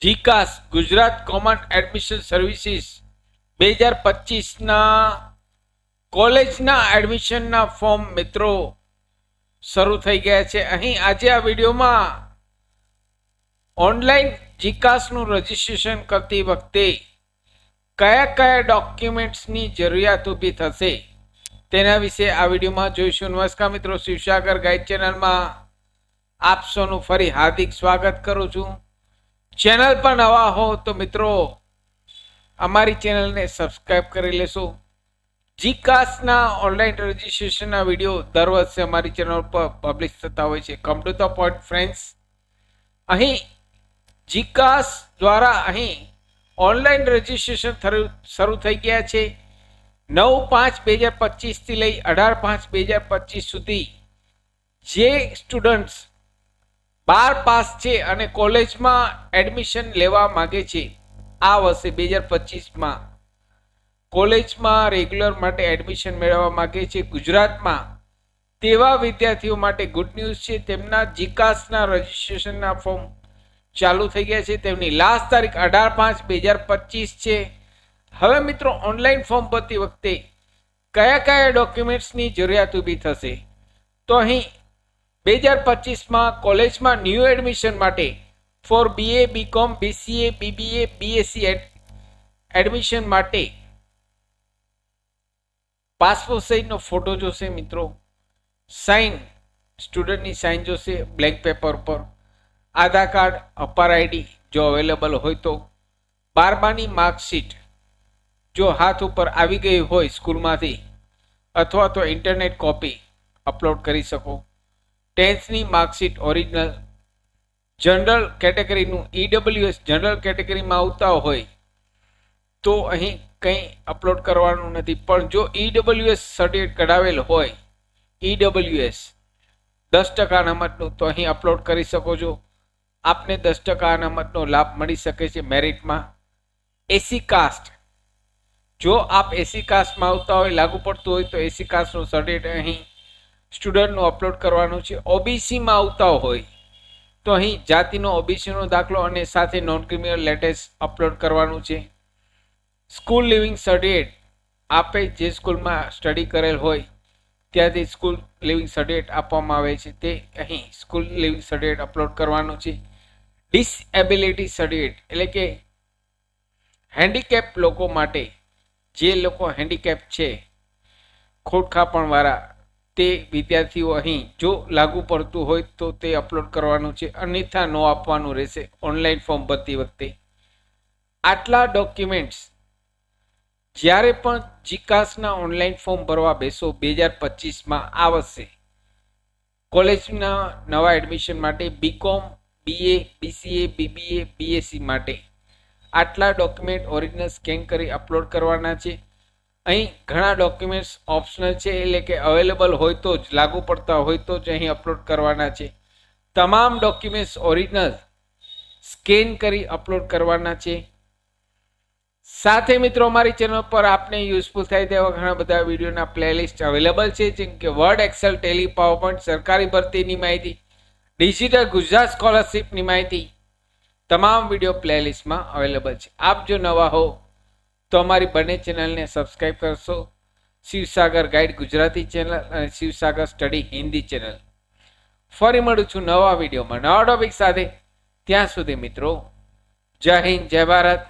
જીકાસ Gujarat common admission services 2025ના કોલેજના એડમિશનના form મિત્રો શરૂ થઈ ગયા છે. અહીં આજે આ વિડીયોમાં ઓનલાઈન જીકાસનું રજીસ્ટ્રેશન કરતી વખતે કયા કયા ડોક્યુમેન્ટ્સની જરૂરિયાત ઊભી થશે તેના વિશે આ વિડીયોમાં જોઈશું. નમસ્કાર મિત્રો, શિવસાગર ગાઈડ ચેનલમાં આપ સૌનું ફરી હાર્દિક સ્વાગત કરું છું. ચેનલ પર નવા હો તો મિત્રો અમારી ચેનલને સબસ્ક્રાઇબ કરી લેશો. જીકાસના ઓનલાઈન રજીસ્ટ્રેશનના વિડીયો દર વર્ષે અમારી ચેનલ પર પબ્લિશ થતા હોય છે. Come to the point friends, અહીં જીકાસ દ્વારા અહીં ઓનલાઈન રજીસ્ટ્રેશન શરૂ થઈ ગયા છે. 9/5/2025 થી લઈ 18/5/2025 સુધી જે સ્ટુડન્ટ્સ 12 પાસ છે અને કોલેજમાં એડમિશન લેવા માંગે છે, આ વર્ષે 2025માં કોલેજમાં રેગ્યુલર માટે એડમિશન મેળવવા માંગે છે ગુજરાતમાં, તેવા વિદ્યાર્થીઓ માટે ગુડ ન્યૂઝ છે. તેમના જીકાસના રજીસ્ટ્રેશનના ફોર્મ ચાલુ થઈ ગયા છે. તેમની લાસ્ટ તારીખ 18/5/2025 છે. હવે મિત્રો, ઓનલાઈન ફોર્મ ભરતી વખતે કયા કયા ડોક્યુમેન્ટ્સની જરૂરિયાત ઊભી થશે તો અહીં 2025માં કોલેજમાં ન્યૂ એડમિશન માટે for BA, BCom, BCA, BBA, BSc admission માટે પાસપોર્ટ સાઇઝનો ફોટો જોશે મિત્રો, સાઇન સ્ટુડન્ટની સાઇન જોશે બ્લેન્ક પેપર પર, આધાર કાર્ડ, અપાર આઈડી જો અવેલેબલ હોય તો, 12માની માર્કશીટ જો હાથ ઉપર આવી ગઈ હોય સ્કૂલમાંથી અથવા તો ઇન્ટરનેટ કોપી અપલોડ કરી શકો, 10thની માર્કશીટ ઓરિજિનલ, જનરલ કેટેગરીનું EWS જનરલ કેટેગરીમાં આવતા હોય તો અહીં કંઈ અપલોડ કરવાનું નથી. પણ જો EWS સર્ટિફિકેટ કઢાવેલ હોય, EWS 10% અનામતનું, તો અહીં અપલોડ કરી શકો છો. આપને 10% અનામતનો લાભ મળી શકે છે મેરિટમાં. એસી કાસ્ટ, જો આપ એસી કાસ્ટમાં આવતા હોય, લાગુ પડતું હોય તો એસી કાસ્ટનું સર્ટિફિકેટ અહીં સ્ટુડન્ટનું અપલોડ કરવાનું છે. OBCમાં આવતા હોય તો અહીં જાતિનો OBCનો દાખલો અને સાથે નોન ક્રિમિનલ લેટેસ્ટ અપલોડ કરવાનું છે. સ્કૂલ લિવિંગ સર્ટિફિકેટ, આપે જે સ્કૂલમાં સ્ટડી કરેલ હોય ત્યાંથી સ્કૂલ લિવિંગ સર્ટિફિકેટ આપવામાં આવે છે, તે અહીં સ્કૂલ લિવિંગ સર્ટિફિકેટ અપલોડ કરવાનું છે. ડિસએબિલિટી સર્ટિફિકેટ એટલે કે હેન્ડીકેપ લોકો માટે, જે લોકો હેન્ડીકેપ છે, ખોડખાપણવાળા, તે વિદ્યાર્થીઓ અહીં જો લાગુ પડતું હોય તો તે અપલોડ કરવાનું છે, અન્યથા નો આપવાનું રહેશે ઓનલાઈન ફોર્મ ભરતી વખતે. આટલા ડોક્યુમેન્ટ્સ જ્યારે પણ જીકાસના ઓનલાઈન ફોર્મ ભરવા બેસો 2025માં આવશે કોલેજના નવા એડમિશન માટે, BCom, BA, BCA, BBA, BSc માટે આટલા ડોક્યુમેન્ટ ઓરિજિનલ સ્કેન કરી અપલોડ કરવાના છે. અહીં ઘણા ડોક્યુમેન્ટ્સ ઓપ્શનલ છે, એટલે કે અવેલેબલ હોય તો જ, લાગુ પડતા હોય તો જ અહીં અપલોડ કરવાના છે. તમામ ડોક્યુમેન્ટ્સ ઓરિજિનલ સ્કેન કરી અપલોડ કરવાના છે. સાથે મિત્રો, અમારી ચેનલ પર આપને યુઝફુલ થાય તેવા ઘણા બધા વિડીયોના પ્લેલિસ્ટ અવેલેબલ છે, જેમ કે વર્ડ, એક્સેલ, ટેલી, પાવરપોઈન્ટ, સરકારી ભરતીની માહિતી, ડિજિટલ ગુજરાત સ્કોલરશિપની માહિતી, તમામ વિડીયો પ્લેલિસ્ટમાં અવેલેબલ છે. આપ જો નવા હો તો અમારી બંને ચેનલને સબસ્ક્રાઇબ કરશો, શિવસાગર ગાઈડ ગુજરાતી ચેનલ અને શિવસાગર સ્ટડી હિન્દી ચેનલ. ફરી મળું છું નવા વિડીયોમાં નવા ટોપિક સાથે. ત્યાં સુધી મિત્રો, જય હિન્દ, જય ભારત,